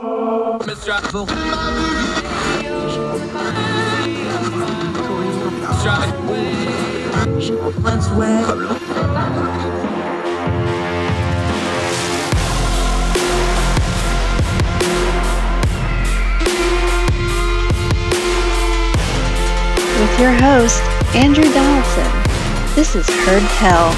With your host, Andrew Donaldson. This is Heard Tell.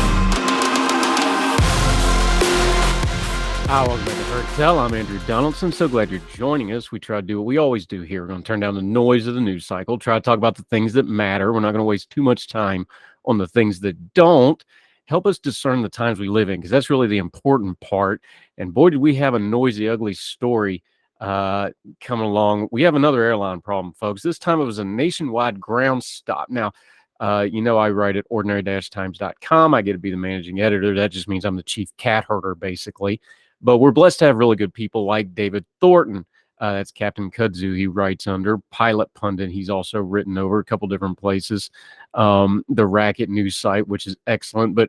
Hi, welcome back to Heard Tell. I'm Andrew Donaldson. So glad you're joining us. We try to do what we always do here. We're going to turn down the noise of the news cycle, try to talk about the things that matter. We're not going to waste too much time on the things that don't. Help us discern the times we live in, because that's really the important part. And boy, did we have a noisy, ugly story coming along. We have another airline problem, folks. This time it was a nationwide ground stop. Now, I write at ordinary-times.com. I get to be the managing editor. That just means I'm the chief cat herder, basically. But we're blessed to have really good people like David Thornton. That's Captain Kudzu. He writes under Pilot Pundit. He's also written over a couple different places. The Racket news site, which is excellent. But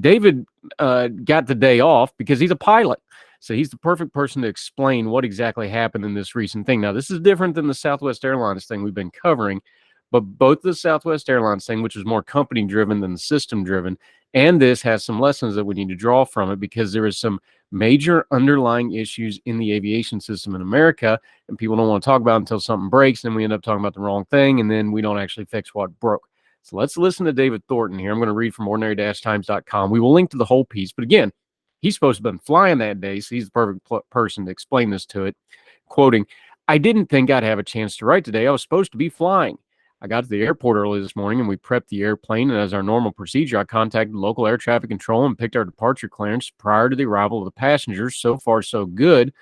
David got the day off because he's a pilot. So he's the perfect person to explain what exactly happened in this recent thing. Now, this is different than the Southwest Airlines thing we've been covering. But both the Southwest Airlines thing, which was more company-driven than system-driven, and this has some lessons that we need to draw from it, because there is some major underlying issues in the aviation system in America, and people don't want to talk about it until something breaks, and we end up talking about the wrong thing, and then we don't actually fix what broke. So let's listen to David Thornton here. I'm going to read from ordinary-times.com. We will link to the whole piece, but again, he's supposed to have been flying that day, so he's the perfect person to explain this to it. Quoting, "I didn't think I'd have a chance to write today. I was supposed to be flying. I got to the airport early this morning and we prepped the airplane, and as our normal procedure, I contacted local air traffic control and picked our departure clearance prior to the arrival of the passengers. So far, so good.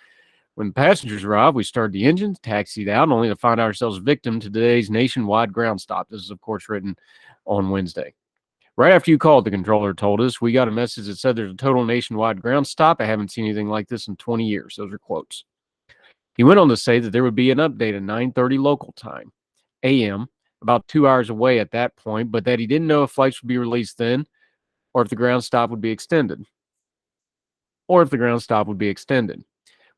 When the passengers arrived, we started the engines, taxied out, only to find ourselves victim to today's nationwide ground stop." This is, of course, written on Wednesday. "Right after you called," the controller told us, "we got a message that said there's a total nationwide ground stop. I haven't seen anything like this in 20 years. Those are quotes. He went on to say that there would be an update at 9:30 local time, a.m., about 2 hours away at that point, but that he didn't know if flights would be released then or if the ground stop would be extended. We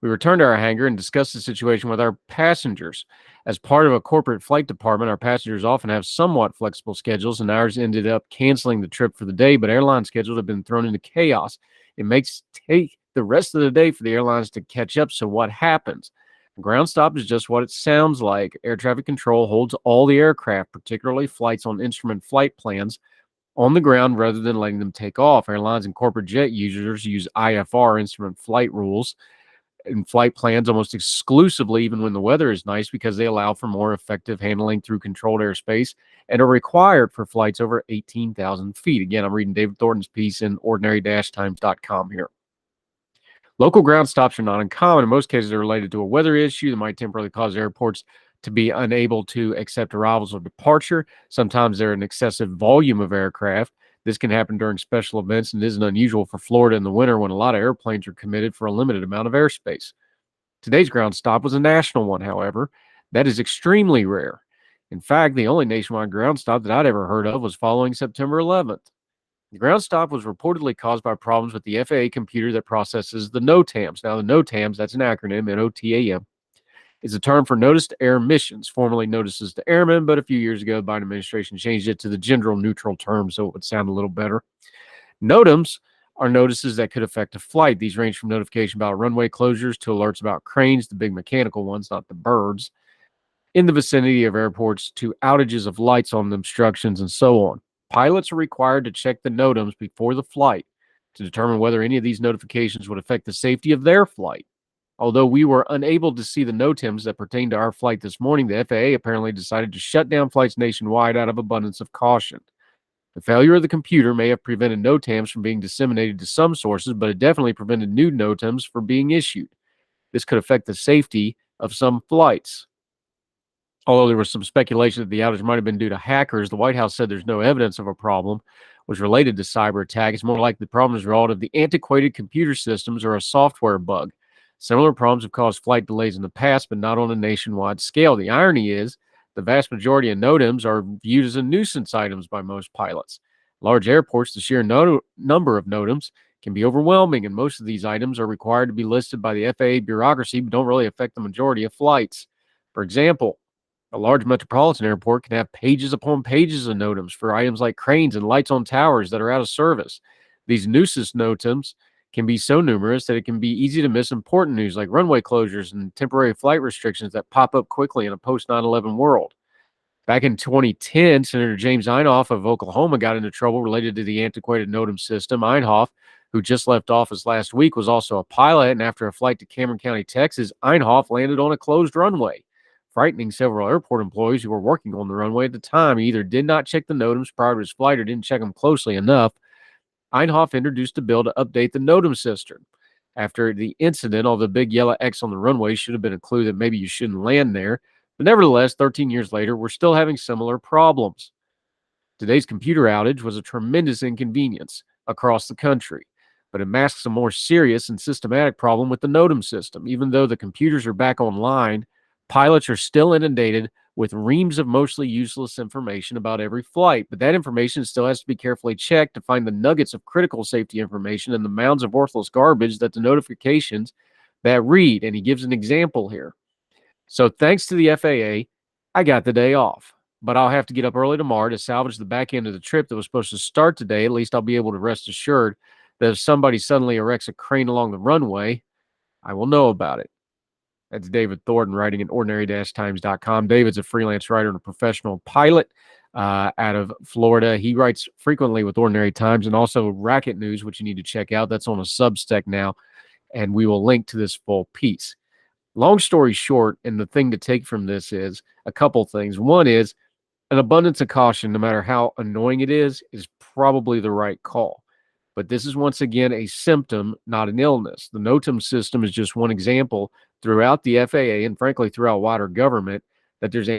returned to our hangar and discussed the situation with our passengers. As part of a corporate flight department, our passengers often have somewhat flexible schedules, and ours ended up canceling the trip for the day, but airline schedules have been thrown into chaos. It makes take the rest of the day for the airlines to catch up, so what happens? A ground stop is just what it sounds like. Air traffic control holds all the aircraft, particularly flights on instrument flight plans, on the ground rather than letting them take off. Airlines and corporate jet users use IFR, instrument flight rules, and flight plans almost exclusively, even when the weather is nice, because they allow for more effective handling through controlled airspace and are required for flights over 18,000 feet. Again, I'm reading David Thornton's piece in ordinary-times.com here. Local ground stops are not uncommon. In most cases, they're related to a weather issue that might temporarily cause airports to be unable to accept arrivals or departure. Sometimes there are an excessive volume of aircraft. This can happen during special events and isn't unusual for Florida in the winter when a lot of airplanes are committed for a limited amount of airspace. Today's ground stop was a national one, however. That is extremely rare. In fact, the only nationwide ground stop that I'd ever heard of was following September 11th. The ground stop was reportedly caused by problems with the FAA computer that processes the NOTAMs. Now, the NOTAMs, that's an acronym, NOTAM, is a term for Notice to Air Missions, formerly Notices to Airmen, but a few years ago, the Biden administration changed it to the gender neutral term so it would sound a little better. NOTAMs are notices that could affect a flight. These range from notification about runway closures to alerts about cranes, the big mechanical ones, not the birds, in the vicinity of airports, to outages of lights on obstructions, and so on. Pilots are required to check the NOTAMs before the flight to determine whether any of these notifications would affect the safety of their flight. Although we were unable to see the NOTAMs that pertain to our flight this morning, the FAA apparently decided to shut down flights nationwide out of abundance of caution. The failure of the computer may have prevented NOTAMs from being disseminated to some sources, but it definitely prevented new NOTAMs from being issued. This could affect the safety of some flights. Although there was some speculation that the outage might have been due to hackers, the White House said there's no evidence of a problem was related to cyber attack. It's more likely the problem is a result of the antiquated computer systems or a software bug. Similar problems have caused flight delays in the past, but not on a nationwide scale. The irony is the vast majority of NOTAMs are viewed as a nuisance items by most pilots. Large airports, the sheer number of NOTAMs can be overwhelming, and most of these items are required to be listed by the FAA bureaucracy but don't really affect the majority of flights. For example, a large metropolitan airport can have pages upon pages of NOTAMs for items like cranes and lights on towers that are out of service. These nuisance NOTAMs can be so numerous that it can be easy to miss important news like runway closures and temporary flight restrictions that pop up quickly in a post 9/11 world. Back in 2010, Senator James Inhofe of Oklahoma got into trouble related to the antiquated NOTAM system. Inhofe, who just left office last week, was also a pilot, and after a flight to Cameron County, Texas, Inhofe landed on a closed runway, frightening several airport employees who were working on the runway at the time. He either did not check the NOTAMs prior to his flight or didn't check them closely enough. Inhofe introduced a bill to update the NOTAM system. After the incident, all the big yellow X on the runway should have been a clue that maybe you shouldn't land there. But nevertheless, 13 years later, we're still having similar problems. Today's computer outage was a tremendous inconvenience across the country, but it masks a more serious and systematic problem with the NOTAM system. Even though the computers are back online, pilots are still inundated with reams of mostly useless information about every flight, but that information still has to be carefully checked to find the nuggets of critical safety information and the mounds of worthless garbage that the notifications that read. And he gives an example here. So thanks to the FAA, I got the day off, but I'll have to get up early tomorrow to salvage the back end of the trip that was supposed to start today. At least I'll be able to rest assured that if somebody suddenly erects a crane along the runway, I will know about it. That's David Thornton writing at ordinary-times.com. David's a freelance writer and a professional pilot out of Florida. He writes frequently with Ordinary Times and also Racket News, which you need to check out. That's on a Substack now, and we will link to this full piece. Long story short, and the thing to take from this is a couple things. One is an abundance of caution, no matter how annoying it is probably the right call. But this is once again a symptom, not an illness. The NOTAM system is just one example throughout the FAA and frankly throughout wider government that there's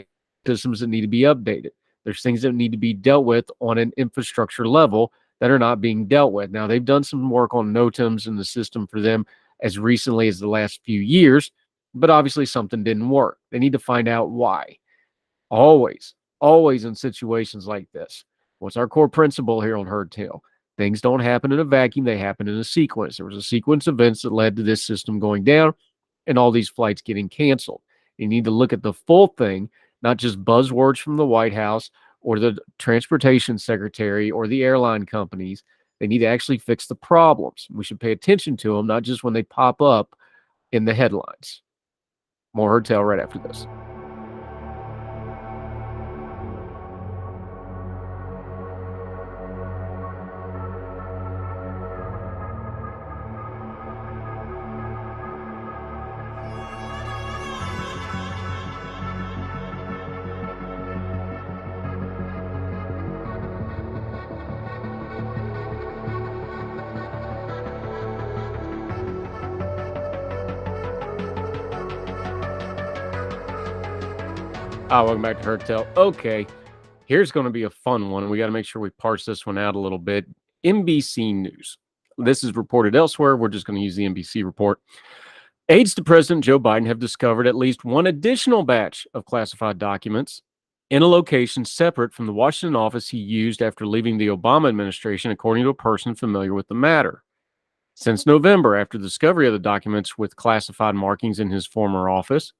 systems that need to be updated. There's things that need to be dealt with on an infrastructure level that are not being dealt with. Now, they've done some work on NOTAMs and the system for them as recently as the last few years, but obviously something didn't work. They need to find out why. Always in situations like this. What's our core principle here on Herd Tale? Things don't happen in a vacuum. They happen in a sequence. There was a sequence of events that led to this system going down and all these flights getting canceled. You need to look at the full thing, not just buzzwords from the White House or the transportation secretary or the airline companies. They need to actually fix the problems. We should pay attention to them, not just when they pop up in the headlines. More Herd Tale right after this. Welcome back to Herd Tale. Okay, here's going to be a fun one. We got to make sure we parse this one out a little bit. NBC News. This is reported elsewhere. We're just going to use the NBC report. Aides to President Joe Biden have discovered at least one additional batch of classified documents in a location separate from the Washington office he used after leaving the Obama administration, according to a person familiar with the matter. Since November, after the discovery of the documents with classified markings in his former office,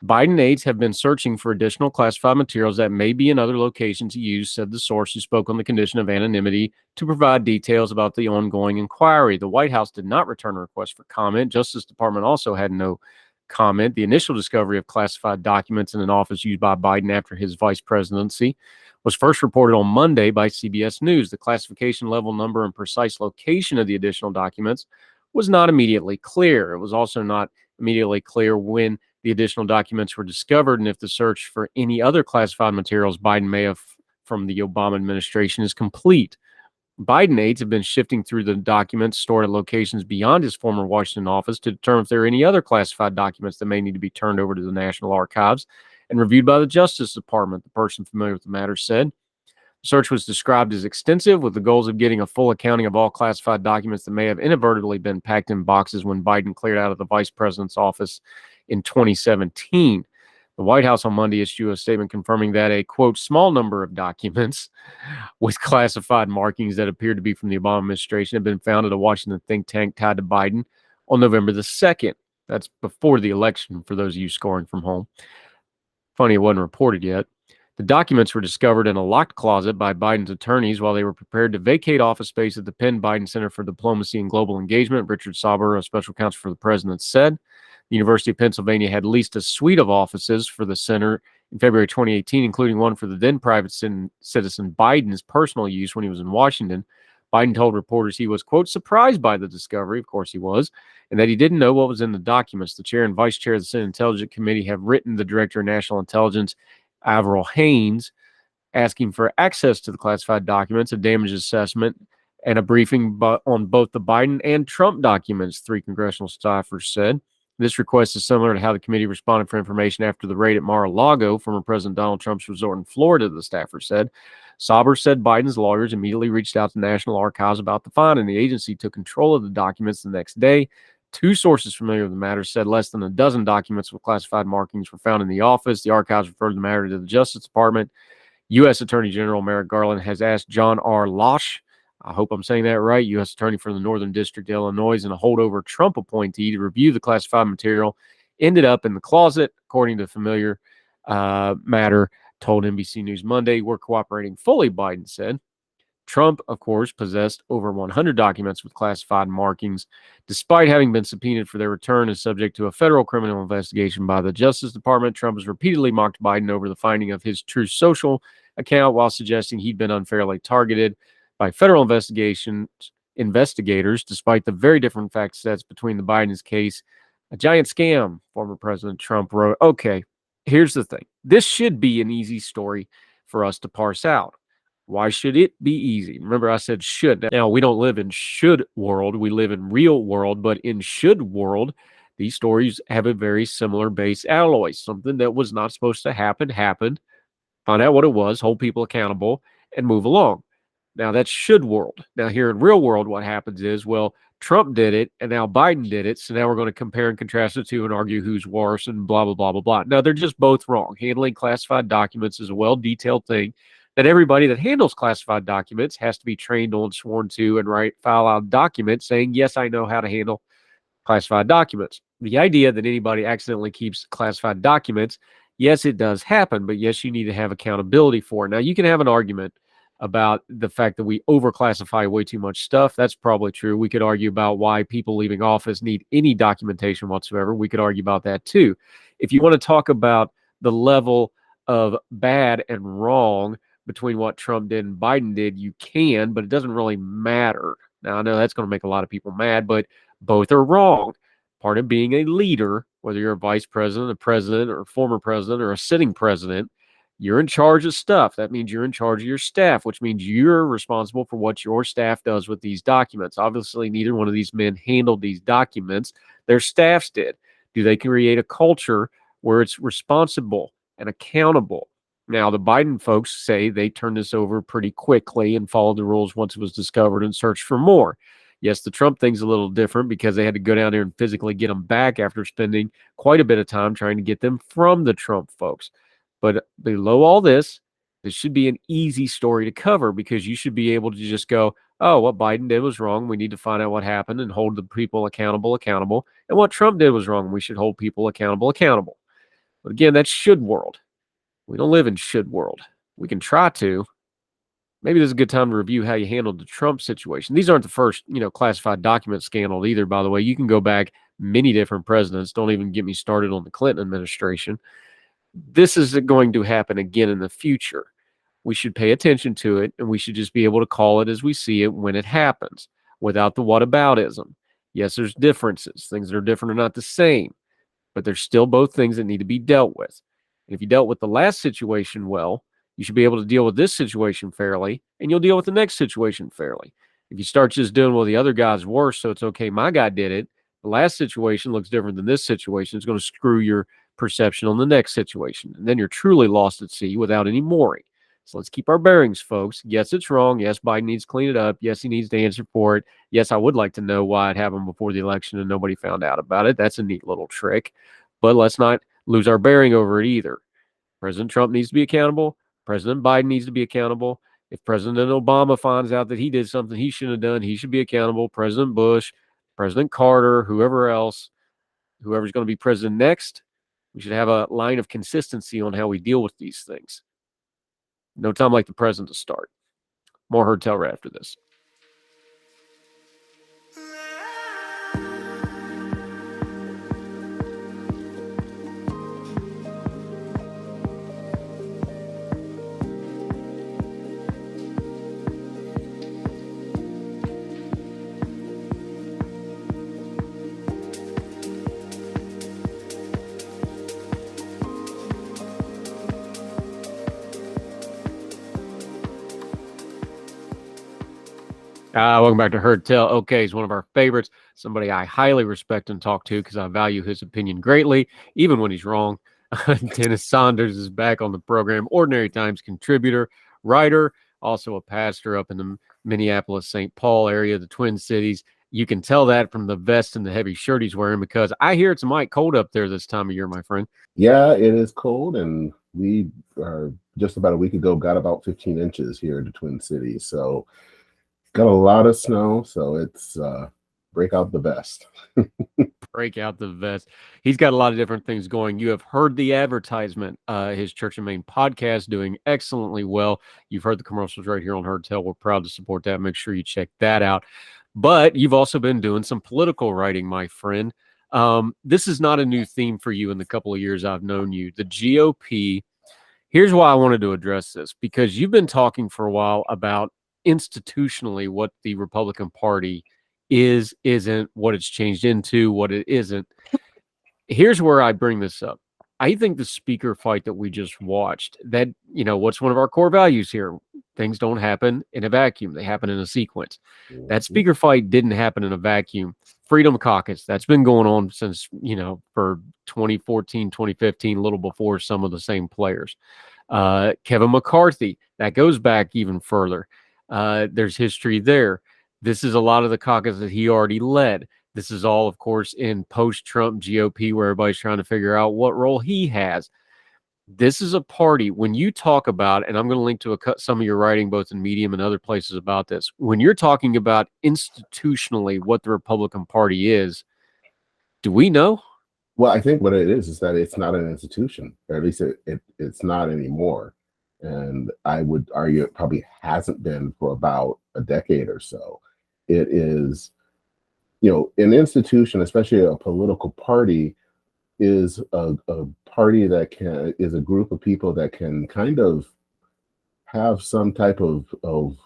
Biden aides have been searching for additional classified materials that may be in other locations he used, said the source who spoke on the condition of anonymity to provide details about the ongoing inquiry. The White House did not return a request for comment. Justice Department also had no comment. The initial discovery of classified documents in an office used by Biden after his vice presidency was first reported on Monday by CBS News. The classification level, number, and precise location of the additional documents was not immediately clear. It was also not immediately clear when the additional documents were discovered and if the search for any other classified materials Biden may have from the Obama administration is complete. Biden aides have been shifting through the documents stored at locations beyond his former Washington office to determine if there are any other classified documents that may need to be turned over to the National Archives and reviewed by the Justice Department, the person familiar with the matter said. The search was described as extensive with the goals of getting a full accounting of all classified documents that may have inadvertently been packed in boxes when Biden cleared out of the vice president's office in 2017. The The White House on Monday issued a statement confirming that a, quote, small number of documents with classified markings that appeared to be from the Obama administration had been found at a Washington think tank tied to Biden on November the 2nd. That's before the election, for those of you scoring from home. Funny it wasn't reported yet. The documents were discovered in a locked closet by Biden's attorneys while they were prepared to vacate office space at the Penn Biden Center for Diplomacy and Global Engagement. Richard Sauber, a special counsel for the president, said the University of Pennsylvania had leased a suite of offices for the center in February 2018, including one for the then private citizen Biden's personal use when he was in Washington. Biden told reporters he was, quote, surprised by the discovery, of course he was, and that he didn't know what was in the documents. The chair and vice chair of the Senate Intelligence Committee have written the director of national intelligence, Avril Haines, asking for access to the classified documents, a damage assessment, and a briefing on both the Biden and Trump documents, 3 congressional staffers said. This request is similar to how the committee responded for information after the raid at Mar-a-Lago, former President Donald Trump's resort in Florida, the staffer said. Sauber said Biden's lawyers immediately reached out to National Archives about the find, and the agency took control of the documents the next day. 2 sources familiar with the matter said less than a dozen documents with classified markings were found in the office. The archives referred the matter to the Justice Department. U.S. Attorney General Merrick Garland has asked John R. Losh, I hope I'm saying that right, U.S. Attorney for the Northern District of Illinois, and a holdover Trump appointee to review the classified material. Ended up in the closet, according to familiar matter, told NBC News Monday. We're cooperating fully, Biden said. Trump, of course, possessed over 100 documents with classified markings, despite having been subpoenaed for their return and subject to a federal criminal investigation by the Justice Department. Trump has repeatedly mocked Biden over the finding of his Truth Social account while suggesting he'd been unfairly targeted by federal investigators, despite the very different fact sets between the Biden's case. A giant scam, former President Trump wrote. Okay, here's the thing. This should be an easy story for us to parse out. Why should it be easy? Remember, I said should. Now, we don't live in should world. We live in real world. But in should world, these stories have a very similar base alloy. Something that was not supposed to happen happened. Find out what it was, hold people accountable, and move along. Now, that's should world. Now, here in real world, what happens is, well, Trump did it, and now Biden did it. So now we're going to compare and contrast the two and argue who's worse and blah, blah, blah, blah, blah. No, they're just both wrong. Handling classified documents is a well-detailed thing that everybody that handles classified documents has to be trained on, sworn to, and file out documents saying, yes, I know how to handle classified documents. The idea that anybody accidentally keeps classified documents, yes, it does happen, but yes, you need to have accountability for it. Now, you can have an argument about the fact that we overclassify way too much stuff. That's probably true. We could argue about why people leaving office need any documentation whatsoever. We could argue about that too. If you want to talk about the level of bad and wrong between what Trump did and Biden did, you can, but it doesn't really matter. Now, I know that's going to make a lot of people mad, but both are wrong. Part of being a leader, whether you're a vice president, a president, or a former president, or a sitting president, you're in charge of stuff. That means you're in charge of your staff, which means you're responsible for what your staff does with these documents. Obviously, neither one of these men handled these documents. Their staffs did. Do they create a culture where it's responsible and accountable? Now, the Biden folks say they turned this over pretty quickly and followed the rules once it was discovered and searched for more. Yes, the Trump thing's a little different because they had to go down there and physically get them back after spending quite a bit of time trying to get them from the Trump folks. But below all this should be an easy story to cover because you should be able to just go, oh, what Biden did was wrong. We need to find out what happened and hold the people accountable. And what Trump did was wrong. We should hold people accountable. But again, that's should world. We don't live in should world. We can try to. Maybe this is a good time to review how you handled the Trump situation. These aren't the first, classified document scandal either, by the way. You can go back many different presidents. Don't even get me started on the Clinton administration. This is going to happen again in the future. We should pay attention to it, and we should just be able to call it as we see it when it happens, without the whataboutism. Yes, there's differences. Things that are different are not the same, but there's still both things that need to be dealt with. And if you dealt with the last situation well, you should be able to deal with this situation fairly, and you'll deal with the next situation fairly. If you start just doing, well, the other guy's worse, so it's okay, my guy did it, the last situation looks different than this situation, it's going to screw your perception on the next situation. And then you're truly lost at sea without any mooring. So let's keep our bearings, folks. Yes, it's wrong. Yes, Biden needs to clean it up. Yes, he needs to answer for it. Yes, I would like to know why it happened before the election and nobody found out about it. That's a neat little trick. But let's not lose our bearing over it either. President Trump needs to be accountable. President Biden needs to be accountable. If President Obama finds out that he did something he shouldn't have done, he should be accountable. President Bush, President Carter, whoever else, whoever's going to be president next, we should have a line of consistency on how we deal with these things. No time like the present to start. More Heard Tell right after this. Welcome back to Heard Tell. Okay, he's one of our favorites, somebody I highly respect and talk to because I value his opinion greatly, even when he's wrong. Dennis Saunders is back on the program, Ordinary Times contributor, writer, also a pastor up in the Minneapolis-St. Paul area, the Twin Cities. You can tell that from the vest and the heavy shirt he's wearing because I hear it's mighty cold up there this time of year, my friend. Yeah, it is cold, and we are just about a week ago got about 15 inches here in the Twin Cities, so got a lot of snow, so it's break out the vest. Break out the vest. He's got a lot of different things going. You have heard the advertisement. His Church and Main podcast doing excellently well. You've heard the commercials right here on Heard Tell. We're proud to support that. Make sure you check that out. But you've also been doing some political writing, my friend. This is not a new theme for you in the couple of years I've known you. The GOP. Here's why I wanted to address this, because you've been talking for a while about institutionally what the Republican Party isn't, what it's changed into, what it isn't. Here's where I bring this up. I think the speaker fight that we just watched, that, what's one of our core values here? Things don't happen in a vacuum. They happen in a sequence. That speaker fight didn't happen in a vacuum. Freedom Caucus, that's been going on since, for 2014, 2015, a little before some of the same players. Kevin McCarthy, that goes back even further. There's history there. This is a lot of the caucus that he already led. This is all, of course, in post-Trump GOP where everybody's trying to figure out what role he has. This is a party, when you talk about, and I'm going to link to some of your writing both in Medium and other places about this, when you're talking about institutionally what the Republican Party is, do we know? Well, I think what it is that it's not an institution, or at least it's not anymore. And I would argue it probably hasn't been for about a decade or so. It is, an institution, especially a political party, is a party that is a group of people that can kind of have some type of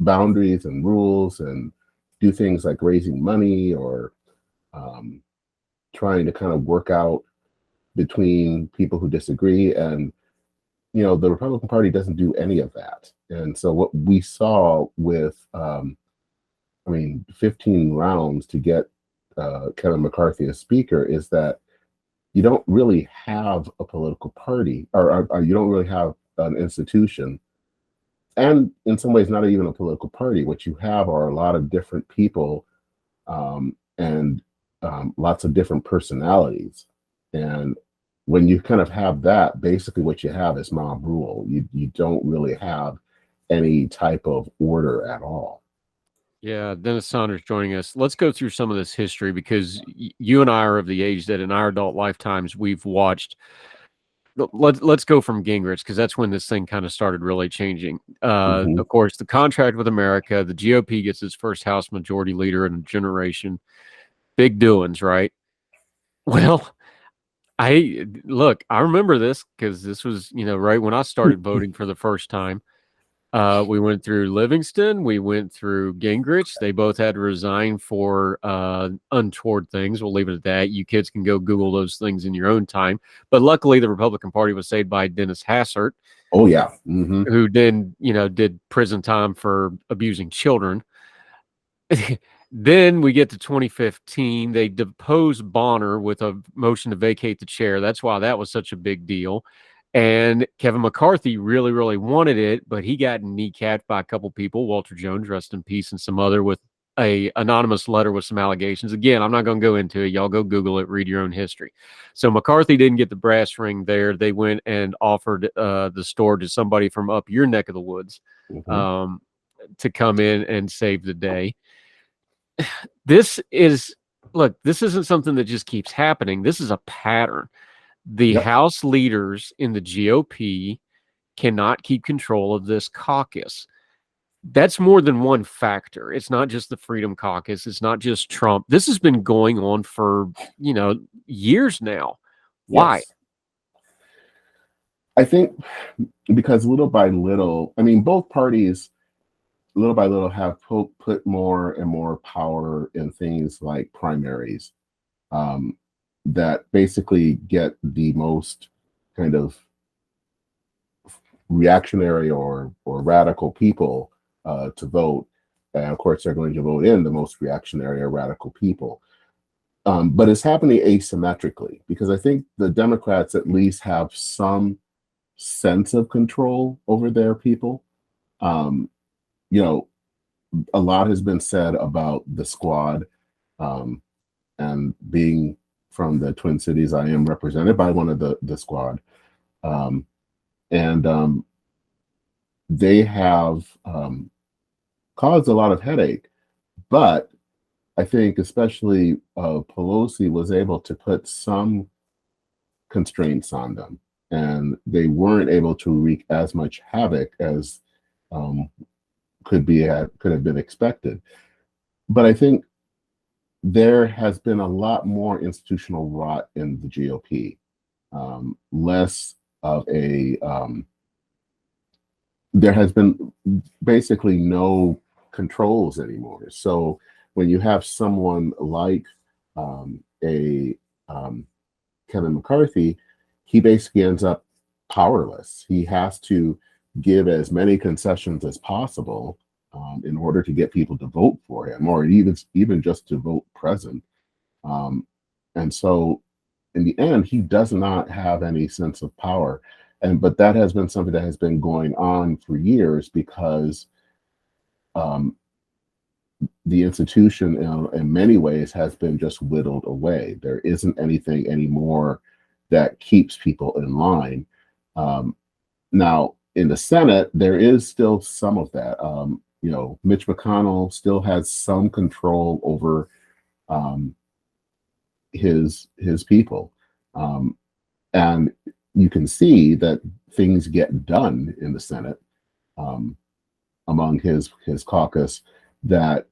boundaries and rules and do things like raising money or trying to kind of work out between people who disagree. And the Republican Party doesn't do any of that. And so what we saw with, 15 rounds to get Kevin McCarthy as speaker is that you don't really have a political party or you don't really have an institution. And in some ways, not even a political party. What you have are a lot of different people and lots of different personalities. And when you kind of have that, basically what you have is mob rule. You don't really have any type of order at all. Yeah, Dennis Saunders joining us. Let's go through some of this history because you and I are of the age that in our adult lifetimes we've watched. Let's go from Gingrich because that's when this thing kind of started really changing. Of course, the contract with America, the GOP gets its first House Majority Leader in a generation. Big doings, right? Well, I remember this because this was, right when I started voting for the first time. We went through Livingston. We went through Gingrich. They both had to resign for untoward things. We'll leave it at that. You kids can go Google those things in your own time. But luckily, the Republican Party was saved by Dennis Hassert. Oh, yeah. Who then, did prison time for abusing children. Then we get to 2015. They depose Bonner with a motion to vacate the chair. That's why that was such a big deal. And Kevin McCarthy really, really wanted it, but he got kneecapped by a couple people, Walter Jones, rest in peace, and some other with a anonymous letter with some allegations. Again, I'm not going to go into it. Y'all go Google it, read your own history. So McCarthy didn't get the brass ring there. They went and offered the store to somebody from up your neck of the woods to come in and save the day. This isn't something that just keeps happening. This is a pattern. The House leaders in the GOP cannot keep control of this caucus. That's more than one factor. It's not just the Freedom Caucus. It's not just Trump. This has been going on for, years now. Why? Yes. I think because little by little, both parties, little by little, have put more and more power in things like primaries that basically get the most kind of reactionary or radical people to vote. And of course, they're going to vote in the most reactionary or radical people. But it's happening asymmetrically because I think the Democrats at least have some sense of control over their people. A lot has been said about the squad, and being from the Twin Cities, I am represented by one of the squad. They have caused a lot of headache, but I think especially Pelosi was able to put some constraints on them, and they weren't able to wreak as much havoc as could have been expected. But I think there has been a lot more institutional rot in the GOP, less of a there has been basically no controls anymore. So when you have someone like Kevin McCarthy, he basically ends up powerless. He has to give as many concessions as possible in order to get people to vote for him, or even just to vote present. And so in the end, he does not have any sense of power. But that has been something that has been going on for years because the institution in many ways has been just whittled away. There isn't anything anymore that keeps people in line. Now, in the Senate, there is still some of that. Mitch McConnell still has some control over his people. And you can see that things get done in the Senate among his caucus that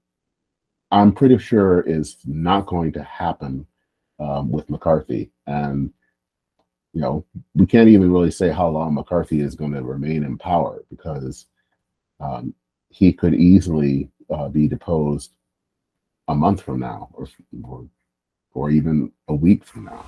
I'm pretty sure is not going to happen with McCarthy. And, we can't even really say how long McCarthy is going to remain in power because he could easily be deposed a month from now or even a week from now.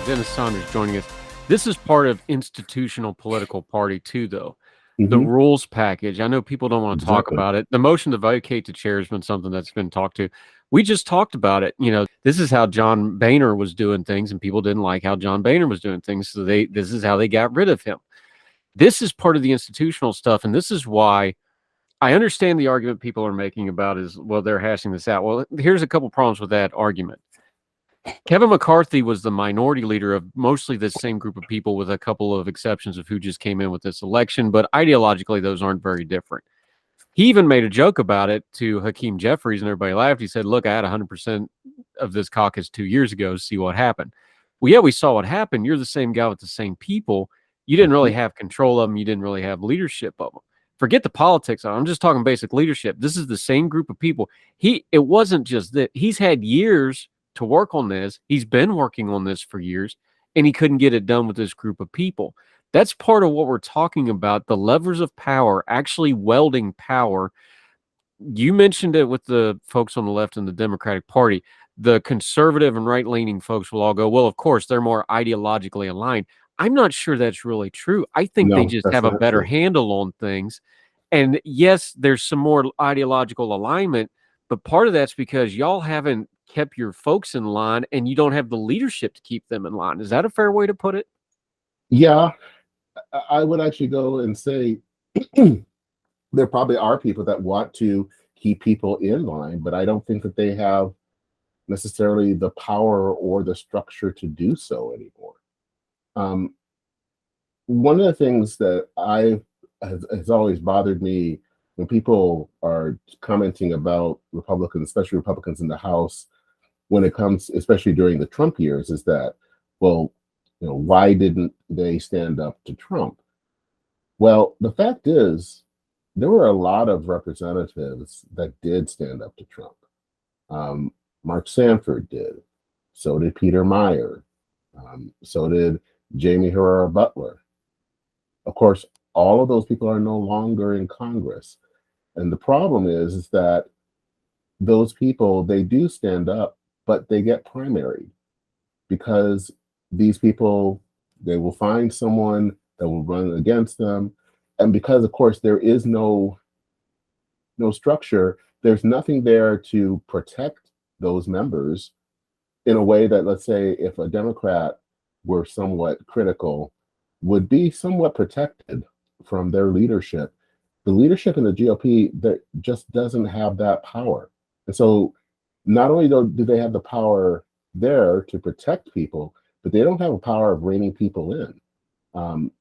Dennis Saunders joining us. This is part of institutional political party too, though. The rules package. I know people don't want to talk about it. The motion to vacate the chair has been something that's been talked to. We just talked about it. This is how John Boehner was doing things, and people didn't like how John Boehner was doing things. So this is how they got rid of him. This is part of the institutional stuff, and this is why I understand the argument people are making about is, well, they're hashing this out. Well, here's a couple problems with that argument. Kevin McCarthy was the minority leader of mostly this same group of people, with a couple of exceptions of who just came in with this election, but ideologically those aren't very different. He even made a joke about it to Hakeem Jeffries, and everybody laughed. He said, look, I had 100% of this caucus 2 years ago. See what happened. Well, yeah, we saw what happened. You're the same guy with the same people. You didn't really have control of them. You didn't really have leadership of them. Forget the politics. I'm just talking basic leadership. This is the same group of people. It wasn't just that. He's had years to work on this. He's been working on this for years, and he couldn't get it done with this group of people. That's part of what we're talking about, the levers of power, actually welding power. You mentioned it with the folks on the left in the Democratic Party. The conservative and right-leaning folks will all go, well, of course, they're more ideologically aligned. I'm not sure that's really true. I think they No, just that's have a not better true. handle on things. And yes, there's some more ideological alignment, but part of that's because y'all haven't kept your folks in line and you don't have the leadership to keep them in line. Is that a fair way to put it? Yeah, I would actually go and say there probably are people that want to keep people in line, but I don't think that they have necessarily the power or the structure to do so anymore. Um, One of the things that has always bothered me when people are commenting about Republicans, especially Republicans in the House, when it comes, especially during the Trump years, is that, well, why didn't they stand up to Trump? Well, the fact is, there were a lot of representatives that did stand up to Trump. Um, Mark Sanford did. So did Peter Meyer. So did Jamie Herrera Butler. Of course, all of those people are no longer in Congress. And the problem is that those people, they do stand up, but they get primaried because these people, they will find someone that will run against them. And because, of course, there is no structure, there's nothing there to protect those members in a way that, let's say, if a Democrat were somewhat critical, would be somewhat protected from their leadership. The leadership in the GOP that just doesn't have that power. And so not only do they have the power there to protect people, but they don't have a power of reining people in.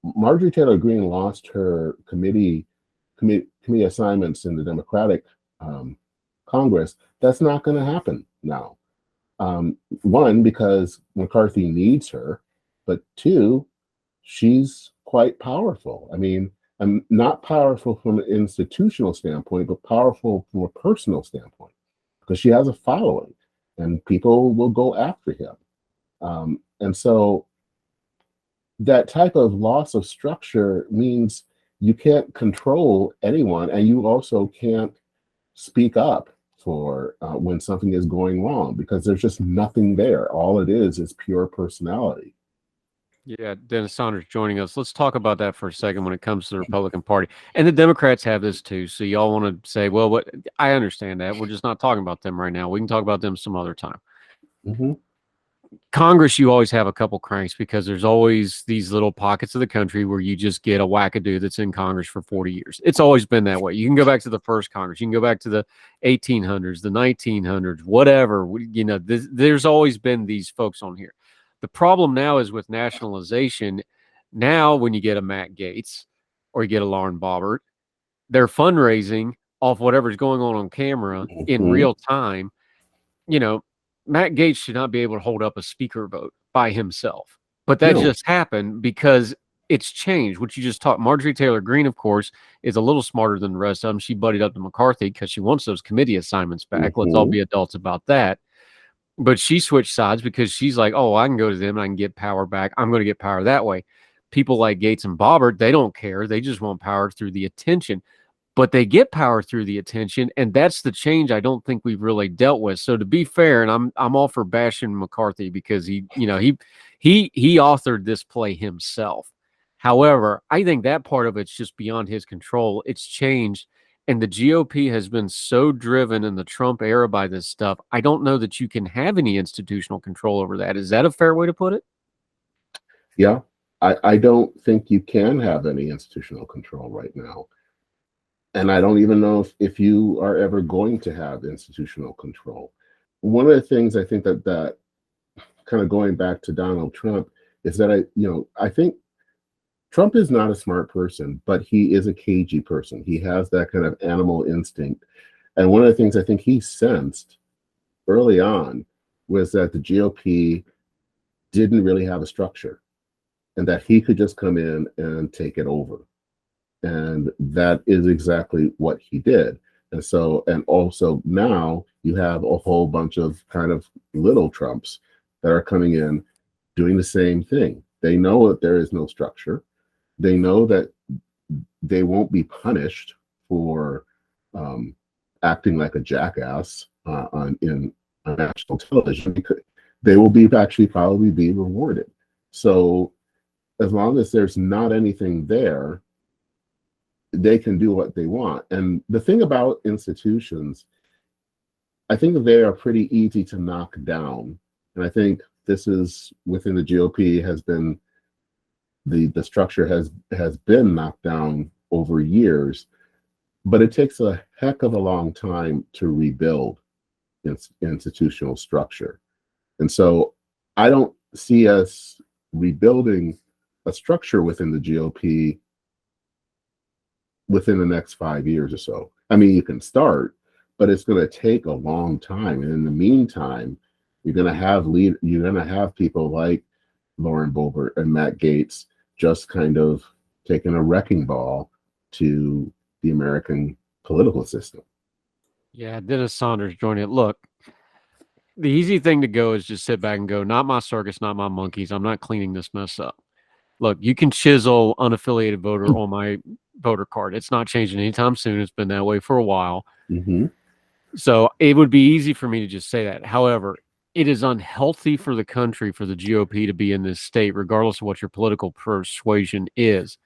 Marjorie Taylor Greene lost her committee assignments in the Democratic Congress. That's not going to happen now. One, because McCarthy needs her, but two, she's quite powerful. I mean, I'm not powerful from an institutional standpoint, but powerful from a personal standpoint because she has a following and people will go after him. And so that type of loss of structure means you can't control anyone, and you also can't speak up for when something is going wrong because there's just nothing there. All it is pure personality. Yeah, Dennis Saunders joining us. Let's talk about that for a second when it comes to the Republican Party. And the Democrats have this too. So y'all want to say, well, what I understand that. We're just not talking about them right now. We can talk about them some other time. Mm-hmm. Congress, you always have a couple cranks because there's always these little pockets of the country where you just get a wackadoo that's in Congress for 40 years. It's always been that way. You can go back to the first Congress. You can go back to the 1800s, the 1900s, whatever. There's always been these folks on here. The problem now is with nationalization. Now, when you get a Matt Gaetz or you get a Lauren Boebert, they're fundraising off whatever's going on camera in Mm-hmm. real time. Matt Gaetz should not be able to hold up a speaker vote by himself. But that No. just happened because it's changed. What you just taught. Marjorie Taylor Greene, of course, is a little smarter than the rest of them. She buddied up to McCarthy because she wants those committee assignments back. Let's all Mm-hmm. be adults about that. But she switched sides because she's like, oh, I can go to them and I can get power back. I'm going to get power that way. People like Gaetz and Boebert, they don't care. They just want power through the attention. But they get power through the attention, and that's the change I don't think we've really dealt with. So to be fair, and I'm all for bashing McCarthy because he authored this play himself. However, I think that part of it's just beyond his control. It's changed, and the GOP has been so driven in the Trump era by this stuff. I don't know that you can have any institutional control over that. Is that a fair way to put it? Yeah, I don't think you can have any institutional control right now. And I don't even know if you are ever going to have institutional control. One of the things I think that kind of going back to Donald Trump is that I think Trump is not a smart person, but he is a cagey person. He has that kind of animal instinct. And one of the things I think he sensed early on was that the GOP didn't really have a structure and that he could just come in and take it over. And that is exactly what he did. And so, and also now you have a whole bunch of kind of little Trumps that are coming in doing the same thing. They know that there is no structure. They know that they won't be punished for acting like a jackass on national television, because they will be actually probably be rewarded. So as long as there's not anything there, they can do what they want. And the thing about institutions, I think they are pretty easy to knock down. And I think this is within the GOP has been the structure has been knocked down over years, but it takes a heck of a long time to rebuild institutional structure. And so I don't see us rebuilding a structure within the GOP within the next 5 years or so. I mean, you can start, but it's going to take a long time. And in the meantime, you're going to have people like Lauren Boebert and Matt Gaetz just kind of taking a wrecking ball to the American political system. Yeah, Dennis Saunders joining it. Look, the easy thing to go is just sit back and go, not my circus, not my monkeys. I'm not cleaning this mess up. Look, you can chisel unaffiliated voter on my voter card. It's not changing anytime soon. It's been that way for a while. Mm-hmm. So it would be easy for me to just say that. However, it is unhealthy for the country for the GOP to be in this state, regardless of what your political persuasion is.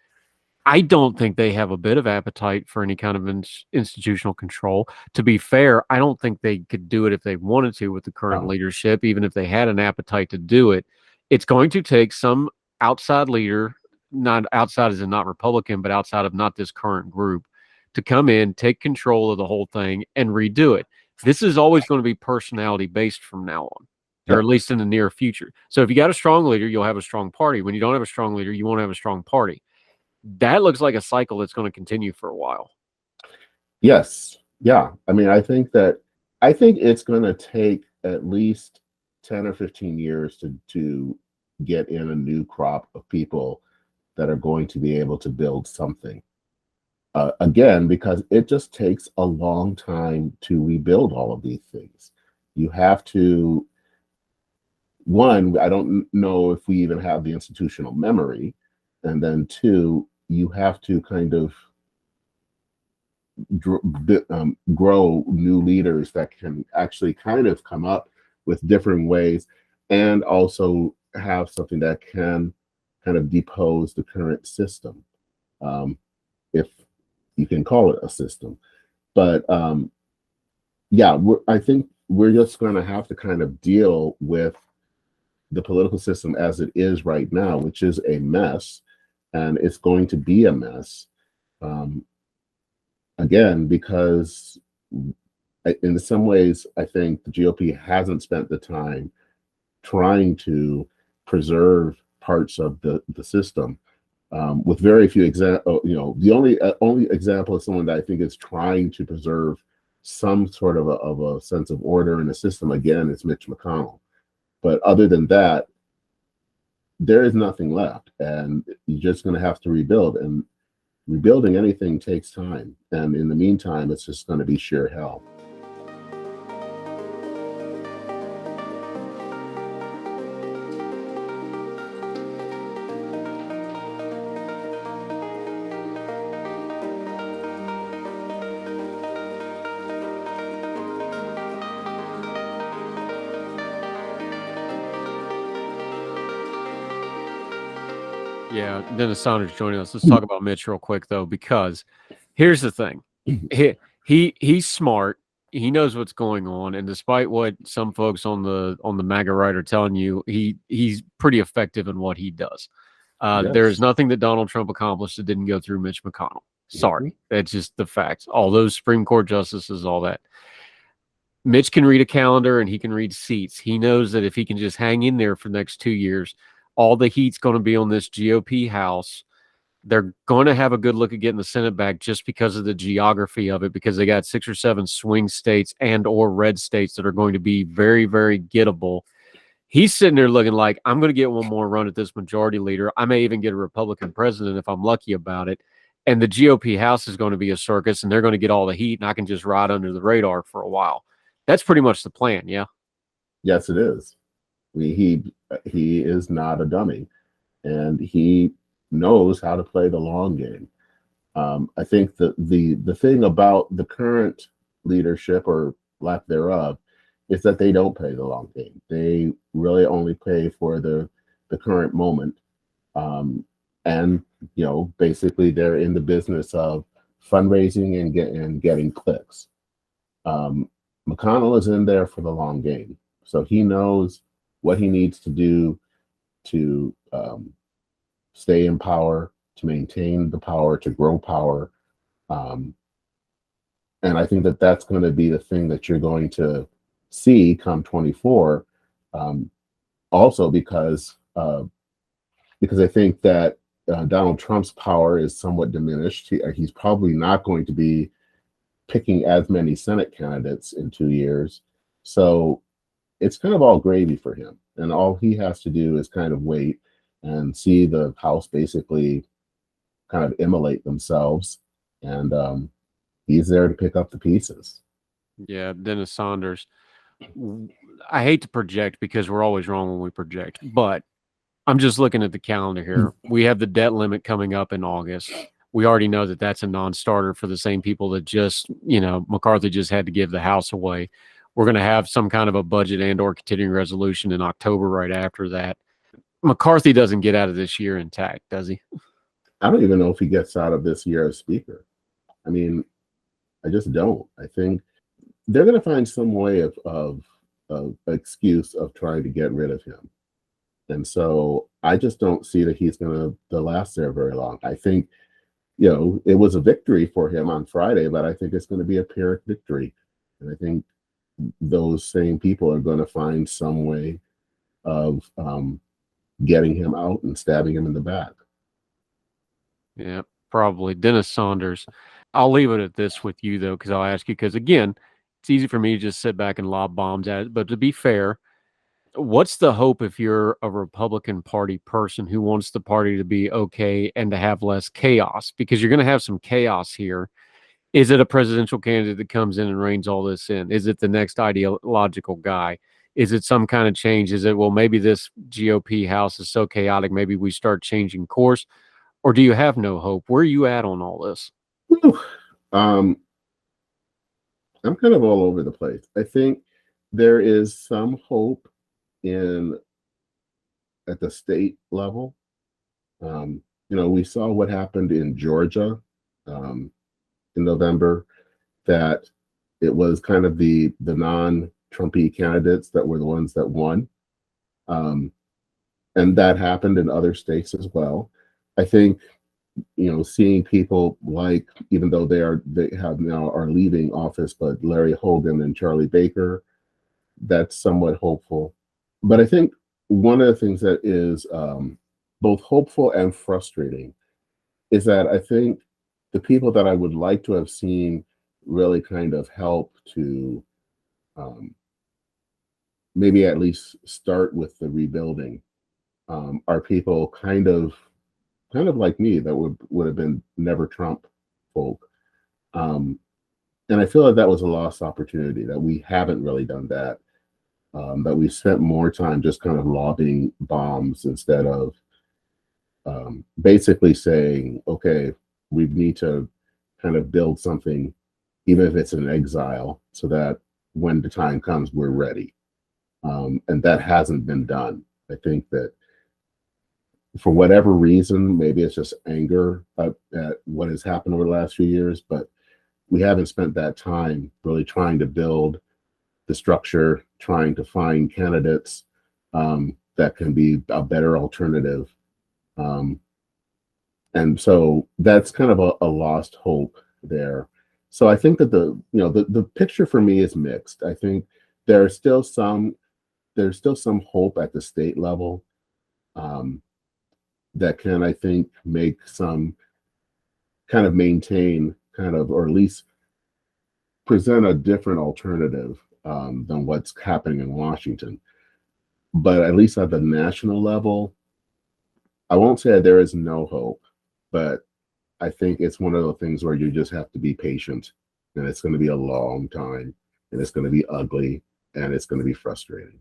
I don't think they have a bit of appetite for any kind of institutional control. To be fair, I don't think they could do it if they wanted to with the current leadership, even if they had an appetite to do it. It's going to take some outside leader, not outside as in not Republican, but outside of not this current group, to come in, take control of the whole thing, and redo it. This is always going to be personality based from now on, or at least in the near future. So if you got a strong leader, you'll have a strong party. When you don't have a strong leader, you won't have a strong party. That looks like a cycle that's going to continue for a while. Yes. Yeah. I mean, I think it's going to take at least 10 or 15 years to get in a new crop of people that are going to be able to build something. Again, because it just takes a long time to rebuild all of these things. You have to, one, I don't know if we even have the institutional memory. And then two, you have to kind of grow new leaders that can actually kind of come up with different ways, and also have something that can kind of depose the current system, if you can call it a system. But I think we're just going to have to kind of deal with the political system as it is right now, which is a mess. And it's going to be a mess, again, because in some ways, I think the GOP hasn't spent the time trying to preserve parts of the system, with very few examples. The only example of someone that I think is trying to preserve some sort of a sense of order in the system, again, is Mitch McConnell. But other than that, there is nothing left, and you're just going to have to rebuild. And rebuilding anything takes time. And in the meantime, it's just going to be sheer hell. Yeah, Dennis Saunders joining us. Let's talk about Mitch real quick, though, because here's the thing. He's smart. He knows what's going on, and despite what some folks on the MAGA right are telling you, he's pretty effective in what he does. Yes. There's nothing that Donald Trump accomplished that didn't go through Mitch McConnell. Sorry, that's just the facts. All those Supreme Court justices, all that. Mitch can read a calendar and he can read seats. He knows that if he can just hang in there for the next 2 years, all the heat's going to be on this GOP House. They're going to have a good look at getting the Senate back just because of the geography of it, because they got 6 or 7 swing states and or red states that are going to be very, very gettable. He's sitting there looking like, I'm going to get one more run at this majority leader. I may even get a Republican president if I'm lucky about it. And the GOP House is going to be a circus, and they're going to get all the heat, and I can just ride under the radar for a while. That's pretty much the plan, yeah? Yes, it is. He is not a dummy, and he knows how to play the long game. I think that the thing about the current leadership or lack thereof is that they don't play the long game. They really only play for the current moment, and basically they're in the business of fundraising and getting clicks. McConnell is in there for the long game, so he knows what he needs to do to stay in power, to maintain the power, to grow power. And I think that that's going to be the thing that you're going to see come 24. Also because I think that Donald Trump's power is somewhat diminished. He's probably not going to be picking as many Senate candidates in 2 years. So it's kind of all gravy for him. And all he has to do is kind of wait and see the House basically kind of immolate themselves. And he's there to pick up the pieces. Yeah, Dennis Saunders. I hate to project because we're always wrong when we project, but I'm just looking at the calendar here. We have the debt limit coming up in August. We already know that that's a non-starter for the same people that just, McCarthy just had to give the House away. We're going to have some kind of a budget and or continuing resolution in October right after that. McCarthy doesn't get out of this year intact, does he? I don't even know if he gets out of this year as Speaker. I mean, I just don't. I think they're going to find some way of excuse of trying to get rid of him. And so I just don't see that he's going to last there very long. I think, it was a victory for him on Friday, but I think it's going to be a Pyrrhic victory. And I think those same people are going to find some way of getting him out and stabbing him in the back. Yeah, probably. Dennis Saunders. I'll leave it at this with you, though, because I'll ask you, because, again, it's easy for me to just sit back and lob bombs at it. But to be fair, what's the hope if you're a Republican Party person who wants the party to be okay and to have less chaos? Because you're going to have some chaos here. Is it a presidential candidate that comes in and reins all this in? Is it the next ideological guy? Is it some kind of change? Is it, well, maybe this GOP House is so chaotic, maybe we start changing course? Or do you have no hope? Where are you at on all this? I'm kind of all over the place. I think there is some hope at the state level. We saw what happened in Georgia in November, that it was kind of the non-Trumpy candidates that were the ones that won. And that happened in other states as well. I think, seeing people like, even though they have now are leaving office, but Larry Hogan and Charlie Baker, that's somewhat hopeful. But I think one of the things that is both hopeful and frustrating is that I think the people that I would like to have seen really kind of help to maybe at least start with the rebuilding are people kind of like me that would have been never Trump folk. And I feel like that was a lost opportunity, that we haven't really done that. That we spent more time just kind of lobbing bombs instead of basically saying, okay, we need to kind of build something, even if it's in exile, so that when the time comes, we're ready. And that hasn't been done. I think that for whatever reason, maybe it's just anger at what has happened over the last few years, but we haven't spent that time really trying to build the structure, trying to find candidates that can be a better alternative. And so that's kind of a lost hope there. So I think that the picture for me is mixed. I think there's still some hope at the state level that can, I think, make some kind of maintain or at least present a different alternative than what's happening in Washington. But at least at the national level, I won't say there is no hope, but I think it's one of the things where you just have to be patient, and it's going to be a long time, and it's going to be ugly, and it's going to be frustrating.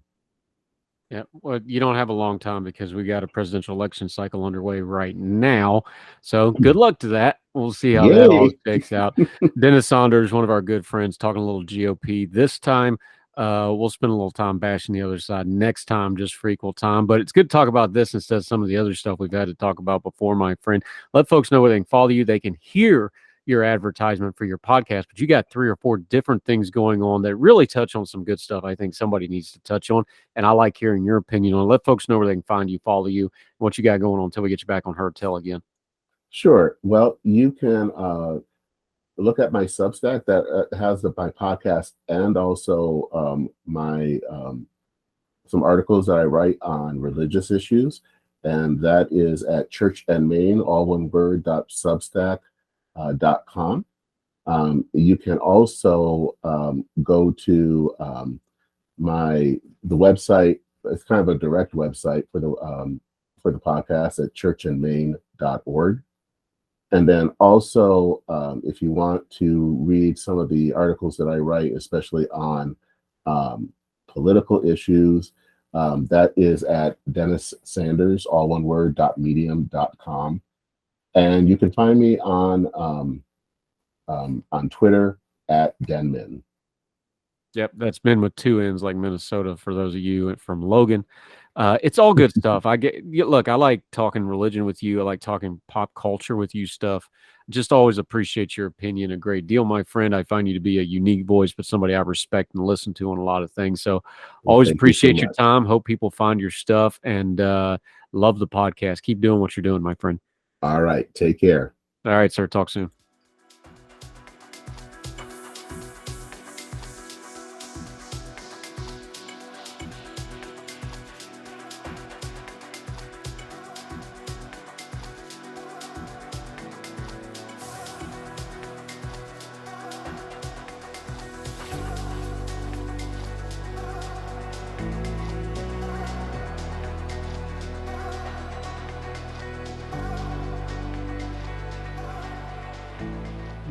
Yeah, well, you don't have a long time because we got a presidential election cycle underway right now. So good luck to that. We'll see how that all Yay! shakes out. Dennis Saunders, one of our good friends, talking a little GOP. This time, we'll spend a little time bashing the other side. Next time, just for equal time. But it's good to talk about this instead of some of the other stuff we've had to talk about before, my friend. Let folks know where they can follow you. They can hear your advertisement for your podcast, but you got 3 or 4 different things going on that really touch on some good stuff I think somebody needs to touch on. And I like hearing your opinion on it. Let folks know where they can find you, follow you, what you got going on until we get you back on Heard Tell again. Sure. Well, you can look at my Substack that has my podcast and also my some articles that I write on religious issues, and that is at Church and Main, all one word, .substack.com. You can also go to the website. It's kind of a direct website for the podcast at churchandmain.org. And then also, if you want to read some of the articles that I write, especially on political issues, that is at Dennis Sanders, all one word, .medium.com. And you can find me on Twitter at Denmin. Yep, that's Min with 2 N's, like Minnesota, for those of you from Logan. It's all good stuff. Look, I like talking religion with you. I like talking pop culture with you stuff. Just always appreciate your opinion a great deal, my friend. I find you to be a unique voice, but somebody I respect and listen to on a lot of things. So always appreciate your time. Hope people find your stuff, and love the podcast. Keep doing what you're doing, my friend. All right. Take care. All right, sir. Talk soon.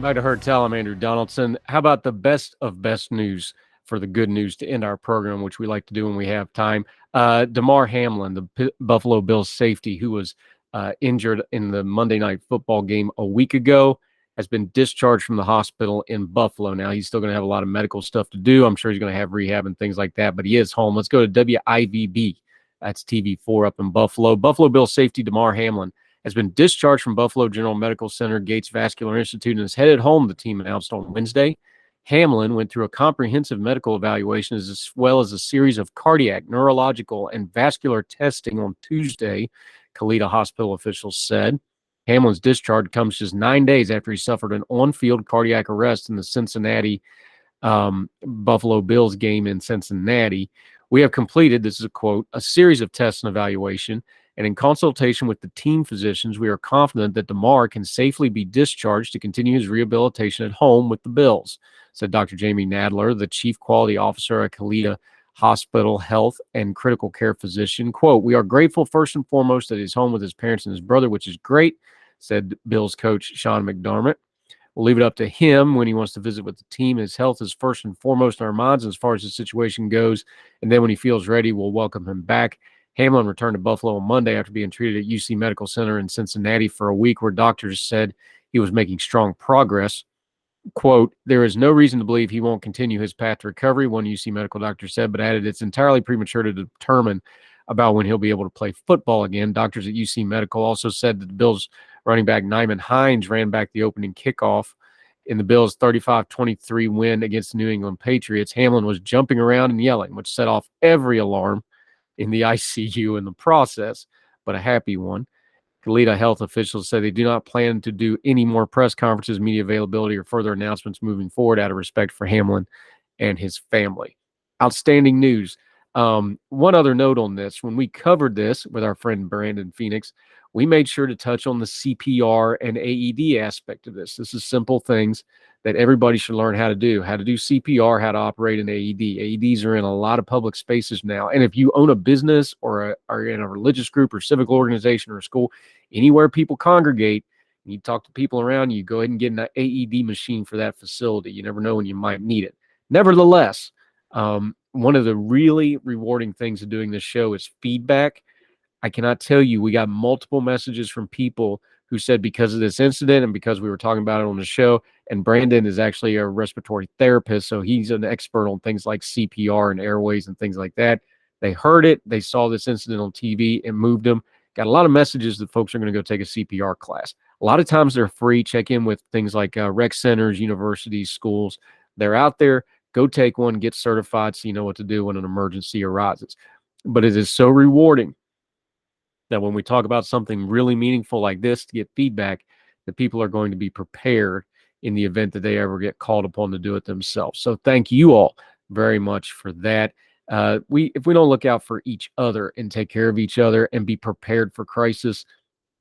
Back to Heard Tell. I'm Andrew Donaldson. How about the best of best news for the good news to end our program, which we like to do when we have time? Damar Hamlin, the Buffalo Bills safety who was injured in the Monday Night Football game a week ago, has been discharged from the hospital in Buffalo. Now, he's still going to have a lot of medical stuff to do. I'm sure he's going to have rehab and things like that, but he is home. Let's go to WIVB. That's TV4 up in Buffalo. Buffalo Bills safety Damar Hamlin has been discharged from Buffalo General Medical Center Gates Vascular Institute and is headed home, the team announced on Wednesday. Hamlin went through a comprehensive medical evaluation as well as a series of cardiac, neurological, and vascular testing on Tuesday, Kalita Hospital officials said. Hamlin's discharge comes just 9 days after he suffered an on-field cardiac arrest in the Cincinnati Buffalo Bills game in Cincinnati. We have completed, this is a quote, a series of tests and evaluation, and in consultation with the team physicians, we are confident that Damar can safely be discharged to continue his rehabilitation at home with the Bills, said Dr. Jamie Nadler, the chief quality officer at Kalita Hospital Health and Critical Care Physician. Quote, we are grateful first and foremost that he's home with his parents and his brother, which is great, said Bills coach Sean McDermott. We'll leave it up to him when he wants to visit with the team. His health is first and foremost in our minds as far as the situation goes. And then when he feels ready, we'll welcome him back. Hamlin returned to Buffalo on Monday after being treated at UC Medical Center in Cincinnati for a week, where doctors said he was making strong progress. Quote, there is no reason to believe he won't continue his path to recovery, one UC medical doctor said, but added it's entirely premature to determine about when he'll be able to play football again. Doctors at UC Medical also said that the Bills running back Nyman Hines ran back the opening kickoff in the Bills' 35-23 win against the New England Patriots. Hamlin was jumping around and yelling, which set off every alarm in the ICU in the process, but a happy one. Kalita health officials say they do not plan to do any more press conferences, media availability, or further announcements moving forward out of respect for Hamlin and his family. Outstanding news. One other note on this. When we covered this with our friend Brandon Phoenix, we made sure to touch on the CPR and AED aspect of this. This is simple things that everybody should learn how to do CPR, how to operate an AED. AEDs are in a lot of public spaces now. And if you own a business or are in a religious group or civic organization or a school, anywhere people congregate, you talk to people around you, go ahead and get an AED machine for that facility. You never know when you might need it. Nevertheless, one of the really rewarding things of doing this show is feedback. I cannot tell you, we got multiple messages from people who said because of this incident and because we were talking about it on the show, and Brandon is actually a respiratory therapist, so he's an expert on things like CPR and airways and things like that. They heard it. They saw this incident on TV. It moved them. Got a lot of messages that folks are going to go take a CPR class. A lot of times they're free. Check in with things like rec centers, universities, schools. They're out there. Go take one, get certified so you know what to do when an emergency arises. But it is so rewarding that when we talk about something really meaningful like this to get feedback, that people are going to be prepared in the event that they ever get called upon to do it themselves. So thank you all very much for that. If we don't look out for each other and take care of each other and be prepared for crisis,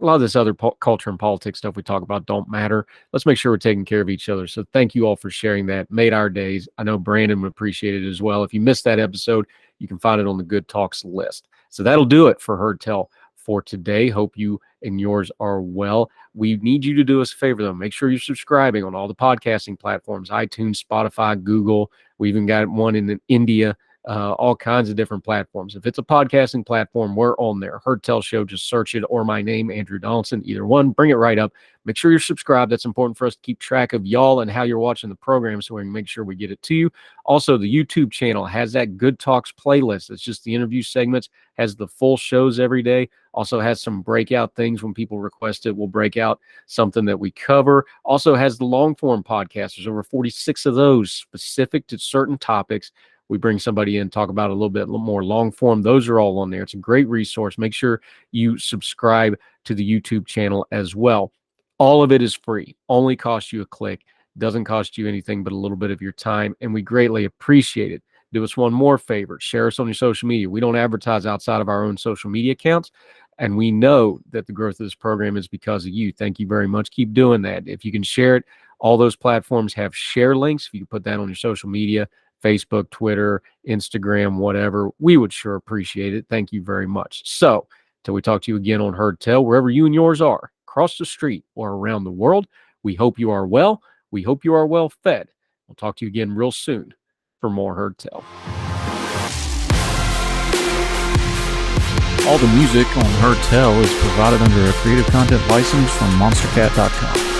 a lot of this other culture and politics stuff we talk about don't matter. Let's make sure we're taking care of each other. So thank you all for sharing that. Made our days. I know Brandon would appreciate it as well. If you missed that episode, you can find it on the Good Talks list. So that'll do it for Heard Tell for today. Hope you and yours are well. We need you to do us a favor, though. Make sure you're subscribing on all the podcasting platforms, iTunes, Spotify, Google. We even got one in India, all kinds of different platforms. If it's a podcasting platform, we're on there. Heard Tell Show, just search it, or my name, Andrew Donaldson, either one. Bring it right up. Make sure you're subscribed. That's important for us to keep track of y'all and how you're watching the program so we can make sure we get it to you. Also, the YouTube channel has that Good Talks playlist. It's just the interview segments, has the full shows every day. Also has some breakout things when people request it. We'll break out something that we cover. Also has the long form podcasts. There's over 46 of those specific to certain topics. We bring somebody in, talk about a little bit more long form. Those are all on there. It's a great resource. Make sure you subscribe to the YouTube channel as well. All of it is free. Only costs you a click. Doesn't cost you anything but a little bit of your time, and we greatly appreciate it. Do us one more favor. Share us on your social media. We don't advertise outside of our own social media accounts, and we know that the growth of this program is because of you. Thank you very much. Keep doing that. If you can share it, all those platforms have share links. If you can put that on your social media, Facebook, Twitter, Instagram, whatever, we would sure appreciate it. Thank you very much. So, till we talk to you again on Heard Tell, wherever you and yours are, across the street or around the world, we hope you are well. We hope you are well fed. We'll talk to you again real soon for more Heard Tell. All the music on Heard Tell is provided under a Creative Content license from monstercat.com.